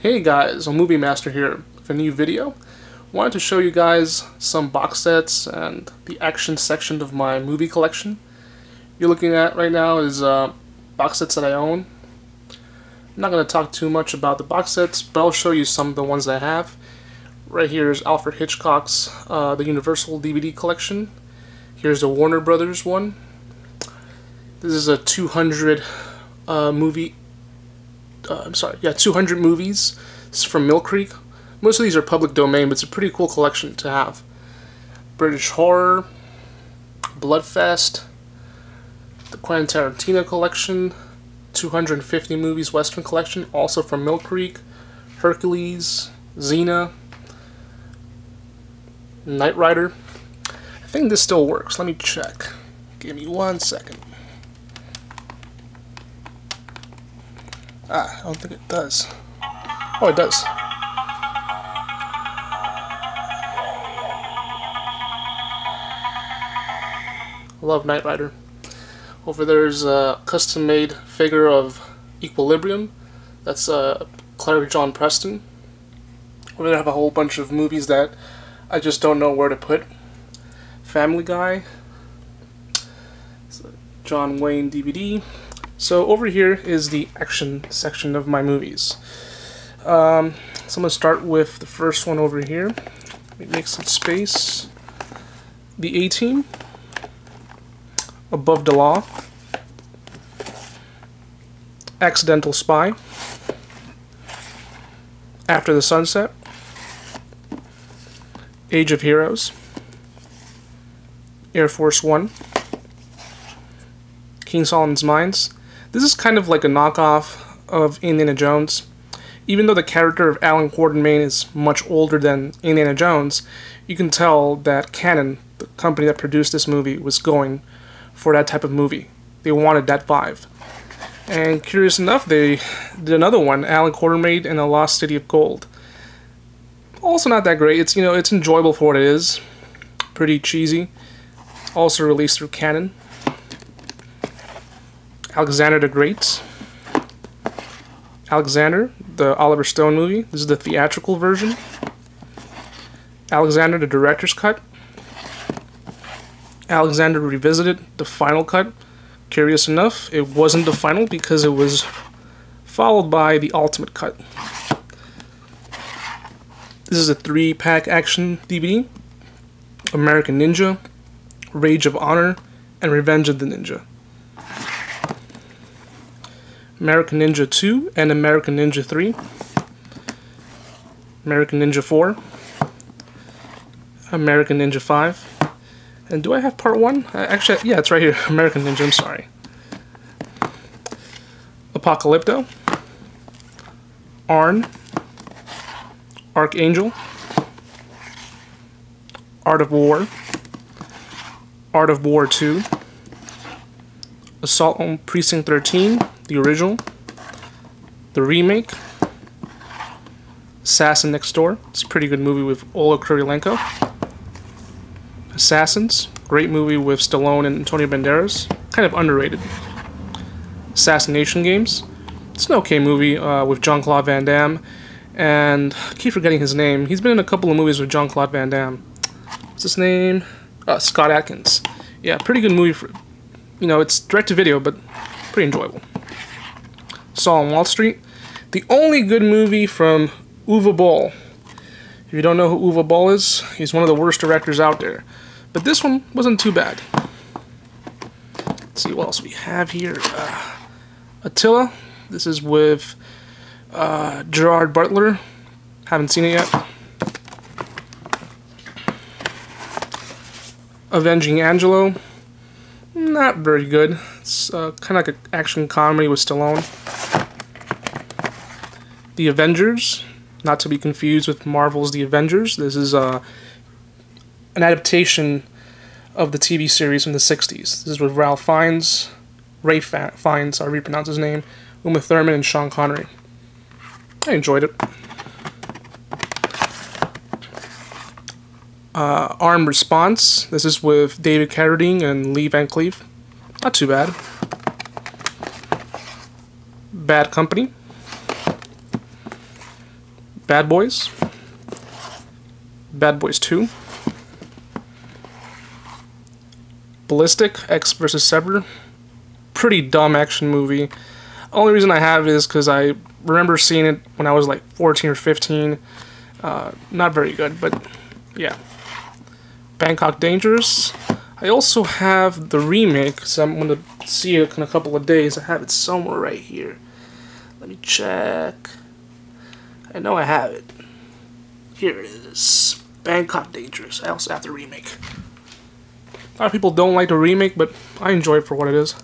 Hey guys, Movie Master here with a new video. Wanted to show you guys some box sets and the action section of my movie collection. You're looking at right now is box sets that I own. I'm not going to talk too much about the box sets, but I'll show you some of the ones I have. Right here is Alfred Hitchcock's the Universal DVD collection. Here's the Warner Brothers one. This is a 200 200 movies. This is from Mill Creek. Most of these are public domain, but it's a pretty cool collection to have. British Horror, Bloodfest, the Quentin Tarantino collection, 250 movies Western collection, also from Mill Creek, Hercules, Xena, Knight Rider. I think this still works. Let me check. Give me 1 second. I don't think it does. Oh, it does. I love Knight Rider. Over there's a custom-made figure of Equilibrium. That's Claire John Preston. Over there I have a whole bunch of movies that I just don't know where to put. Family Guy. It's a John Wayne DVD. So over here is the action section of my movies. So I'm going to start with the first one over here. Let me make some space. The A-Team. Above the Law. Accidental Spy. After the Sunset. Age of Heroes. Air Force One. King Solomon's Mines. This is kind of like a knockoff of Indiana Jones. Even though the character of Alan Quatermain is much older than Indiana Jones, you can tell that Canon, the company that produced this movie, was going for that type of movie. They wanted that vibe. And curious enough, they did another one, Alan Quatermain and the Lost City of Gold. Also not that great. It's, it's enjoyable for what it is. Pretty cheesy. Also released through Canon. Alexander the Great. Alexander, the Oliver Stone movie. This is the theatrical version. Alexander, the director's cut. Alexander Revisited, the final cut. Curious enough, it wasn't the final because it was followed by the ultimate cut. This is a 3-pack action DVD. American Ninja, Rage of Honor, and Revenge of the Ninja. American Ninja 2 and American Ninja 3. American Ninja 4. American Ninja 5. And do I have part 1? Actually, yeah, it's right here. American Ninja, I'm sorry. Apocalypto. Arn. Archangel. Art of War. Art of War 2. Assault on Precinct 13, the original. The remake. Assassin Next Door. It's a pretty good movie with Ola Kurylenko. Assassins. Great movie with Stallone and Antonio Banderas. Kind of underrated. Assassination Games. It's an okay movie with Jean-Claude Van Damme. And I keep forgetting his name. He's been in a couple of movies with Jean-Claude Van Damme. What's his name? Scott Adkins. Yeah, pretty good movie for... it's direct-to-video, but pretty enjoyable. Saw on Wall Street. The only good movie from Uwe Boll. If you don't know who Uwe Boll is, he's one of the worst directors out there. But this one wasn't too bad. Let's see what else we have here. Attila. This is with Gerard Butler. Haven't seen it yet. Avenging Angelo. Not very good. It's kind of like an action comedy with Stallone. The Avengers, not to be confused with Marvel's The Avengers. This is an adaptation of the TV series from the 60s. This is with Ralph Fiennes, Fiennes, I repronounce his name, Uma Thurman, and Sean Connery. I enjoyed it. Armed Response. This is with David Carradine and Lee Van Cleef. Not too bad. Bad Company. Bad Boys, Bad Boys 2, Ballistic, X vs. Sever. Pretty dumb action movie. Only reason I have it is because I remember seeing it when I was like 14 or 15. Not very good, but yeah. Bangkok Dangerous. I also have the remake, so I'm going to see it in a couple of days. I have it somewhere right here. Let me check. I know I have it. Here it is. Bangkok Dangerous. I also have the remake. A lot of people don't like the remake, but I enjoy it for what it is.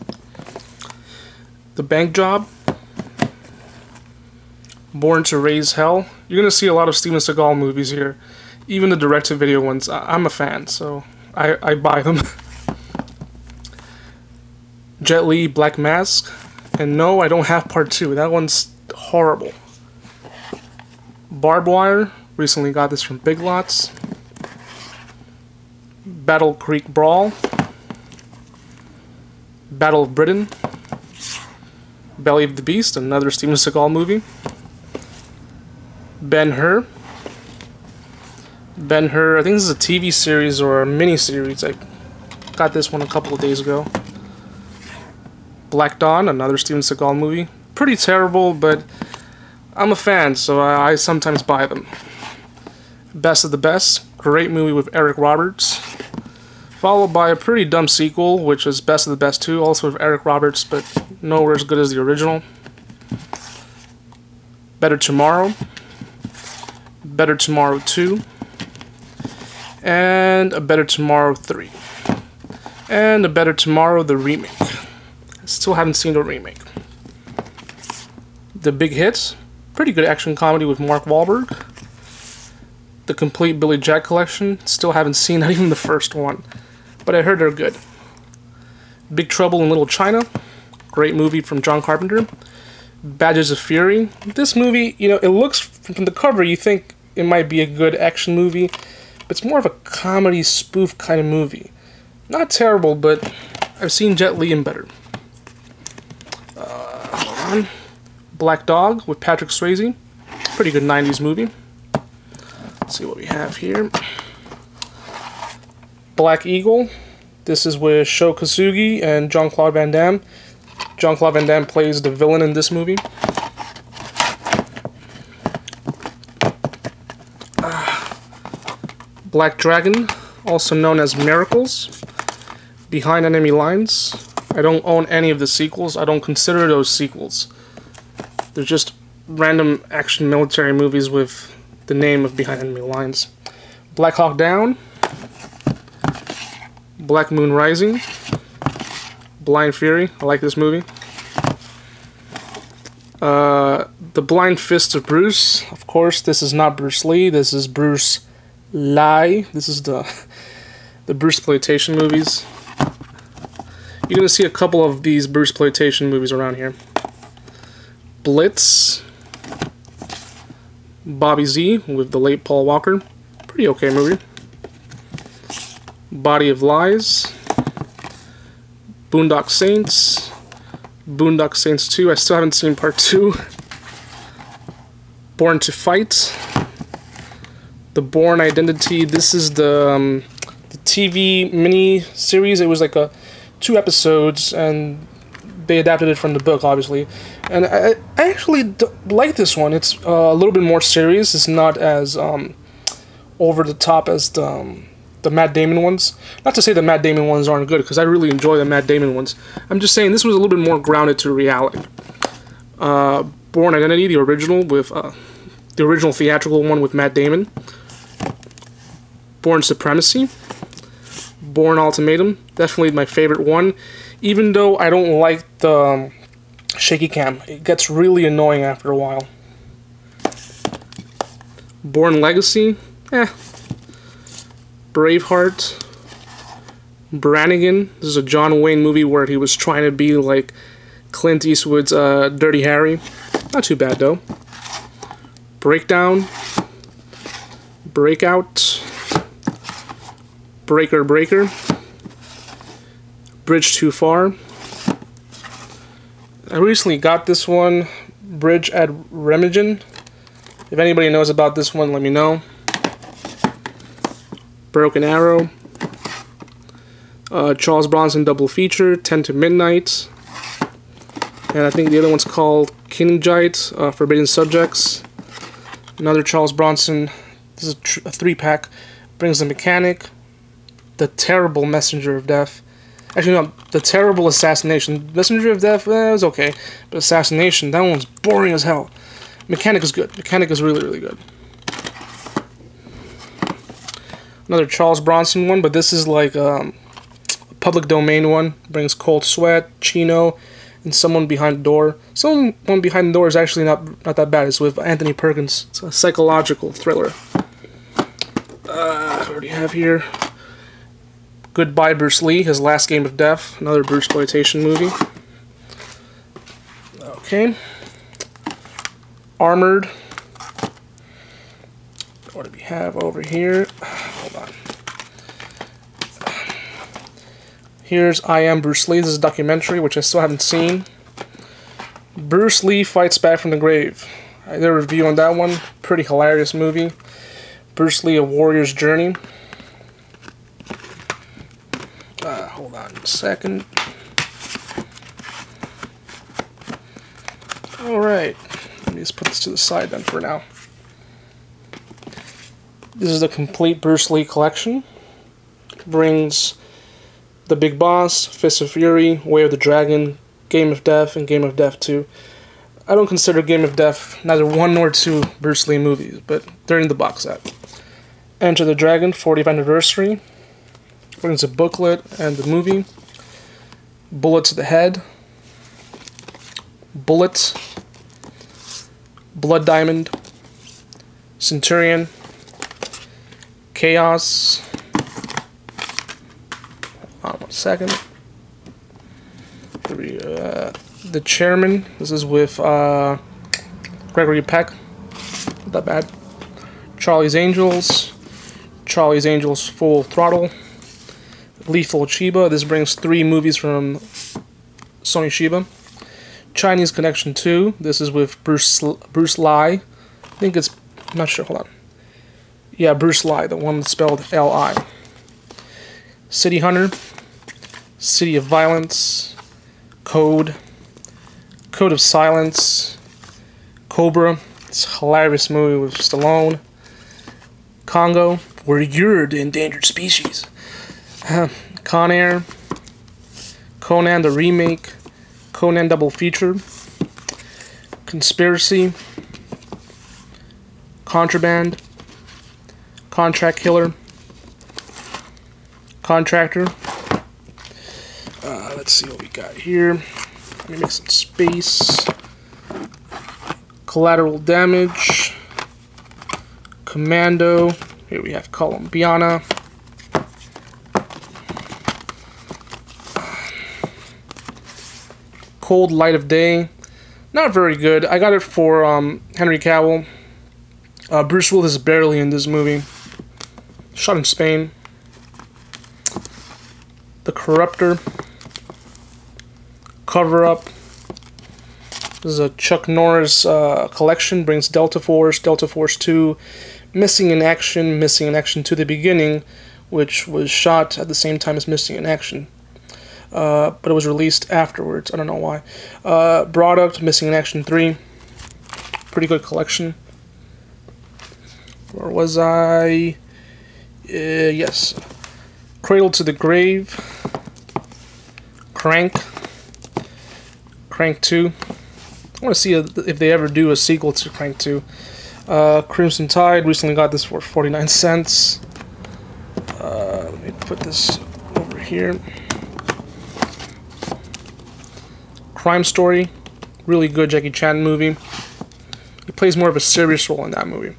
The Bank Job. Born to Raise Hell. You're going to see a lot of Steven Seagal movies here. Even the direct-to-video ones. I'm a fan, so I buy them. Jet Li, Black Mask. And no, I don't have part 2. That one's horrible. Barbed Wire. Recently got this from Big Lots. Battle Creek Brawl. Battle of Britain. Belly of the Beast, another Steven Seagal movie. Ben-Hur. Ben-Hur, I think this is a TV series or a mini-series. I got this one a couple of days ago. Black Dawn, another Steven Seagal movie. Pretty terrible, but I'm a fan, so I sometimes buy them. Best of the Best, great movie with Eric Roberts. Followed by a pretty dumb sequel, which is Best of the Best 2, also with Eric Roberts, but nowhere as good as the original. Better Tomorrow. Better Tomorrow 2. And A Better Tomorrow 3. And A Better Tomorrow, the remake. I still haven't seen the remake. The Big Hit. Pretty good action comedy with Mark Wahlberg. The Complete Billy Jack Collection. Still haven't seen not even the first one. But I heard they're good. Big Trouble in Little China. Great movie from John Carpenter. Badges of Fury. This movie, you know, it looks, from the cover, you think it might be a good action movie. But it's more of a comedy spoof kind of movie. Not terrible, but I've seen Jet Li in better. Hold on. Black Dog with Patrick Swayze. Pretty good 90s movie. Let's see what we have here. Black Eagle. This is with Sho Kosugi and Jean-Claude Van Damme. Jean-Claude Van Damme plays the villain in this movie. Black Dragon, also known as Miracles. Behind Enemy Lines. I don't own any of the sequels. I don't consider those sequels. They're just random action military movies with the name of Behind Enemy Lines. Black Hawk Down. Black Moon Rising. Blind Fury. I like this movie. The Blind Fist of Bruce. Of course, this is not Bruce Lee. This is Bruce Lee. This is the Bruceploitation movies. You're going to see a couple of these Bruceploitation movies around here. Blitz. Bobby Z with the late Paul Walker. Pretty okay movie. Body of Lies. Boondock Saints. Boondock Saints 2. I still haven't seen part 2. Born to Fight. The Bourne Identity. This is the TV mini series. It was like 2 episodes, and they adapted it from the book, obviously. And I actually like this one. It's a little bit more serious. It's not as over the top as the Matt Damon ones. Not to say the Matt Damon ones aren't good, because I really enjoy the Matt Damon ones. I'm just saying this was a little bit more grounded to reality. Bourne Identity, the original, with the original theatrical one with Matt Damon. Bourne Supremacy. Bourne Ultimatum, definitely my favorite one. Even though I don't like the shaky cam, it gets really annoying after a while. Bourne Legacy, Braveheart. Brannigan, this is a John Wayne movie where he was trying to be like Clint Eastwood's Dirty Harry. Not too bad though. Breakdown. Breakout. Breaker. Bridge Too Far. I recently got this one, Bridge at Remagen. If anybody knows about this one, let me know. Broken Arrow. Charles Bronson double feature, 10 to Midnight. And I think the other one's called Kinjite, Forbidden Subjects. Another Charles Bronson. This is a 3-pack. Brings The Mechanic. The Terrible Messenger of Death. Actually, no, The Terrible Assassination. Messenger of Death, it was okay. But Assassination, that one's boring as hell. Mechanic is good. Mechanic is really, really good. Another Charles Bronson one, but this is like a public domain one. Brings Cold Sweat, Chino, and Someone Behind the Door. Someone Behind the Door is actually not that bad. It's with Anthony Perkins. It's a psychological thriller. I already have here Goodbye Bruce Lee, His Last Game of Death, another Bruceploitation movie. Okay. Armored. What do we have over here? Hold on. Here's I Am Bruce Lee. This is a documentary, which I still haven't seen. Bruce Lee Fights Back from the Grave. I did a review on that one. Pretty hilarious movie. Bruce Lee, A Warrior's Journey. Hold on a second. Alright. Let me just put this to the side then for now. This is the complete Bruce Lee collection. Brings The Big Boss, Fist of Fury, Way of the Dragon, Game of Death, and Game of Death 2. I don't consider Game of Death neither 1 nor 2 Bruce Lee movies, but they're in the box set. Enter the Dragon, 40th Anniversary. Brings a booklet and the movie. Bullet to the Head. Bullet. Blood Diamond. Centurion. Chaos. Hold on 1 second. The Chairman. This is with Gregory Peck. Not that bad. Charlie's Angels. Charlie's Angels Full Throttle. Lethal Chiba. This brings 3 movies from Sony Chiba. Chinese Connection 2. This is with Bruce Lai. I think it's... I'm not sure. Hold on. Yeah, Bruce Lai. The one that's spelled L-I. City Hunter. City of Violence. Code. Code of Silence. Cobra. It's a hilarious movie with Stallone. Congo. Where you're the endangered species. Con Air. Conan the Remake. Conan Double Feature. Conspiracy. Contraband. Contract Killer. Contractor. Let's see what we got here. Let me make some space. Collateral Damage. Commando. Here we have Colombiana. Cold Light of Day. Not very good. I got it for Henry Cavill. Bruce Willis is barely in this movie. Shot in Spain. The Corruptor. Cover Up. This is a Chuck Norris collection. Brings Delta Force 2, Missing in Action 2 The Beginning, which was shot at the same time as Missing in Action. But it was released afterwards. I don't know why. Product, Missing in Action 3. Pretty good collection. Where was I? Yes. Cradle to the Grave. Crank. Crank 2. I want to see if they ever do a sequel to Crank 2. Crimson Tide. Recently got this for 49 cents. Let me put this over here. Crime Story, really good Jackie Chan movie. He plays more of a serious role in that movie.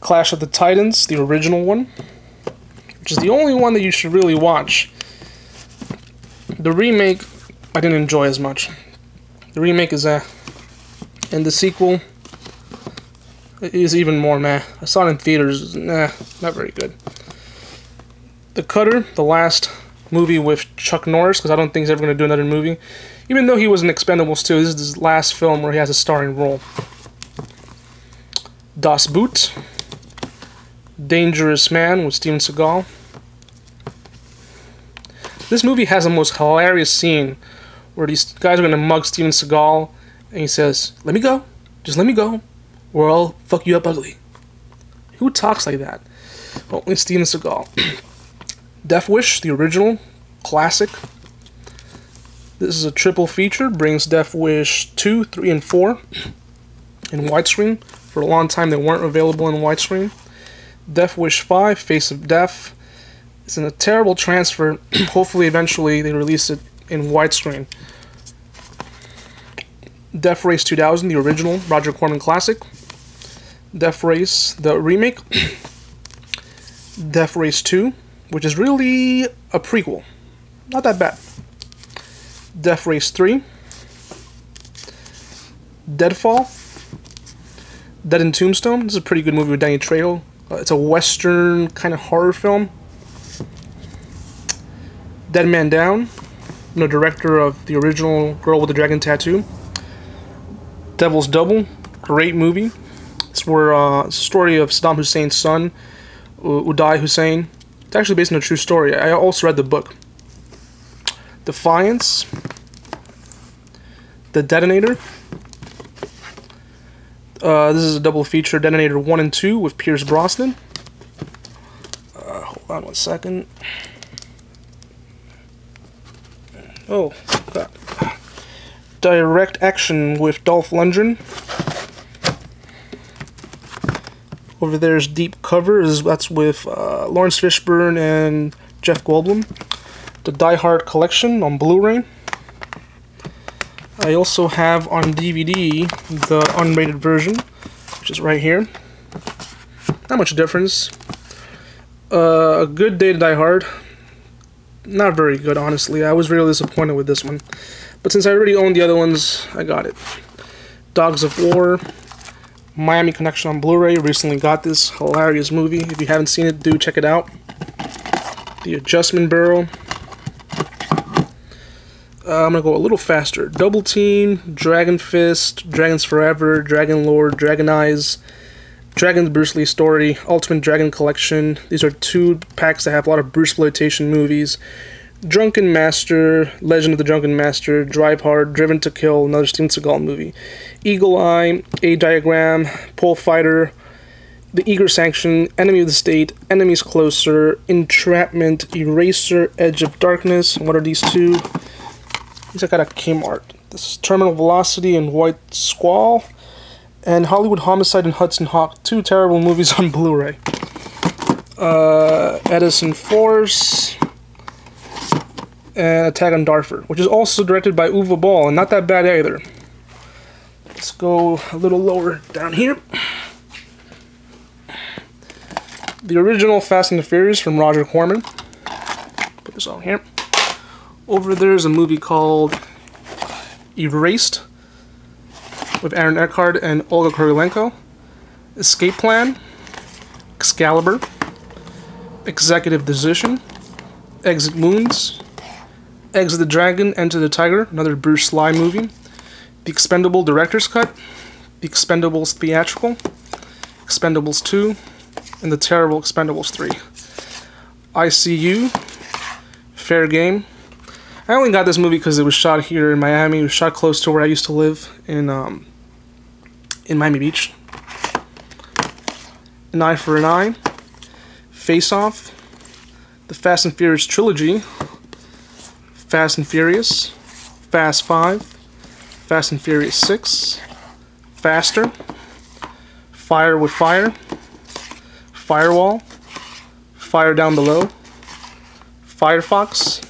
Clash of the Titans, the original one, which is the only one that you should really watch. The remake, I didn't enjoy as much. The remake is and the sequel is even more meh. I saw it in theaters, not very good. The Cutter, the last movie with Chuck Norris, because I don't think he's ever going to do another movie. Even though he was in Expendables 2, this is his last film where he has a starring role. Das Boot, Dangerous Man with Steven Seagal. This movie has the most hilarious scene where these guys are going to mug Steven Seagal, and he says, "Let me go. Just let me go, or I'll fuck you up ugly." Who talks like that? Only Steven Seagal. Death Wish, the original, classic. This is a triple feature, brings Death Wish 2, 3, and 4 in widescreen. For a long time they weren't available in widescreen. Death Wish 5, Face of Death. It's in a terrible transfer. Hopefully eventually they release it in widescreen. Death Race 2000, the original Roger Corman classic. Death Race, the remake. Death Race 2, which is really a prequel. Not that bad. Death Race 3. Deadfall. Dead in Tombstone. This is a pretty good movie with Danny Trejo. It's a western kind of horror film. Dead Man Down. Director of the original Girl with the Dragon Tattoo. Devil's Double. Great movie. It's where it's a story of Saddam Hussein's son, Uday Hussein. It's actually based on a true story. I also read the book. Defiance. The Detonator. This is a double feature, Detonator 1 and 2 with Pierce Brosnan. Hold on one second. Oh, God. Direct Action with Dolph Lundgren. Over there's Deep Cover. That's with Lawrence Fishburne and Jeff Goldblum. The Die Hard Collection on Blu Ray. I also have on DVD the unrated version, which is right here. Not much difference. A Good Day to Die Hard. Not very good, honestly. I was really disappointed with this one. But since I already owned the other ones, I got it. Dogs of War. Miami Connection on Blu Ray. Recently got this hilarious movie. If you haven't seen it, do check it out. The Adjustment Bureau. I'm going to go a little faster. Double Team, Dragon Fist, Dragons Forever, Dragon Lord, Dragon Eyes, Dragon's Bruce Lee Story, Ultimate Dragon Collection. These are 2 packs that have a lot of Bruceploitation movies. Drunken Master, Legend of the Drunken Master, Drive Hard, Driven to Kill, another Steven Seagal movie. Eagle Eye, A Diagram, Pole Fighter, The Eager Sanction, Enemy of the State, Enemies Closer, Entrapment, Eraser, Edge of Darkness. What are these 2? These I got at Kmart. This is Terminal Velocity and White Squall. And Hollywood Homicide and Hudson Hawk. 2 terrible movies on Blu-ray. Edison Force. And Attack on Darfur, which is also directed by Uwe Boll, and not that bad either. Let's go a little lower down here. The original Fast and the Furious from Roger Corman. Put this on here. Over there's a movie called Erased with Aaron Eckhart and Olga Kurylenko. Escape Plan. Excalibur. Executive Decision. Exit Wounds. Exit the Dragon, Enter the Tiger, another Bruce Lee movie. The Expendable Director's Cut. The Expendables Theatrical. Expendables 2. And the terrible Expendables 3. ICU. Fair Game. I only got this movie because it was shot here in Miami. It was shot close to where I used to live in Miami Beach. An Eye for an Eye. Face Off. The Fast and Furious Trilogy. Fast and Furious. Fast 5. Fast and Furious 6. Faster. Fire with Fire. Firewall. Fire Down Below. Firefox.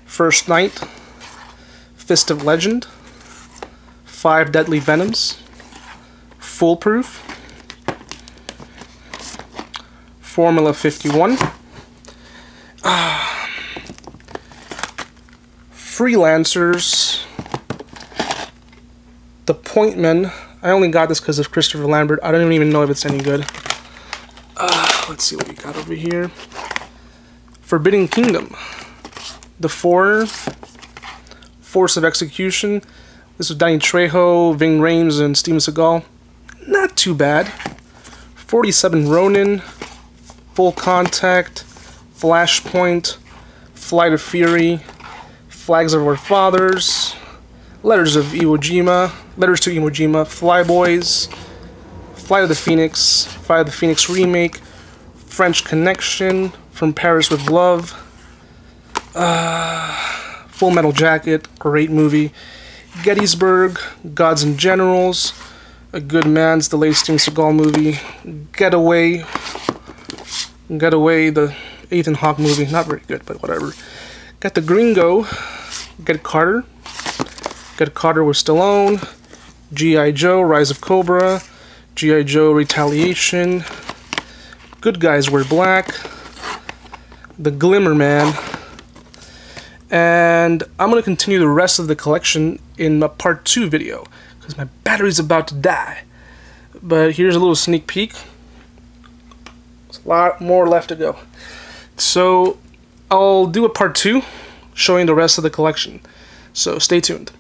First Night. Fist of Legend. 5 Deadly Venoms. Foolproof. Formula 51. Freelancers. The Pointman. I only got this because of Christopher Lambert. I don't even know if it's any good. Let's see what we got over here. Forbidden Kingdom. The Foreigner. Force of Execution. This was Danny Trejo, Ving Rhames, and Steven Seagal. Not too bad. 47 Ronin, Full Contact, Flashpoint, Flight of Fury, Flags of Our Fathers, Letters to Iwo Jima, Flyboys, Flight of the Phoenix remake, French Connection, From Paris with Love, Full Metal Jacket, great movie, Gettysburg, Gods and Generals, A Good Man's, the latest Steven Seagal movie, Getaway, the Ethan Hawke movie, not very good, but whatever. Got the Gringo, Get Carter with Stallone, G.I. Joe, Rise of Cobra, G.I. Joe Retaliation, Good Guys Wear Black, The Glimmer Man, and I'm going to continue the rest of the collection in a part 2 video, because my battery's about to die. But here's a little sneak peek. There's a lot more left to go. So I'll do a part 2 showing the rest of the collection. So stay tuned.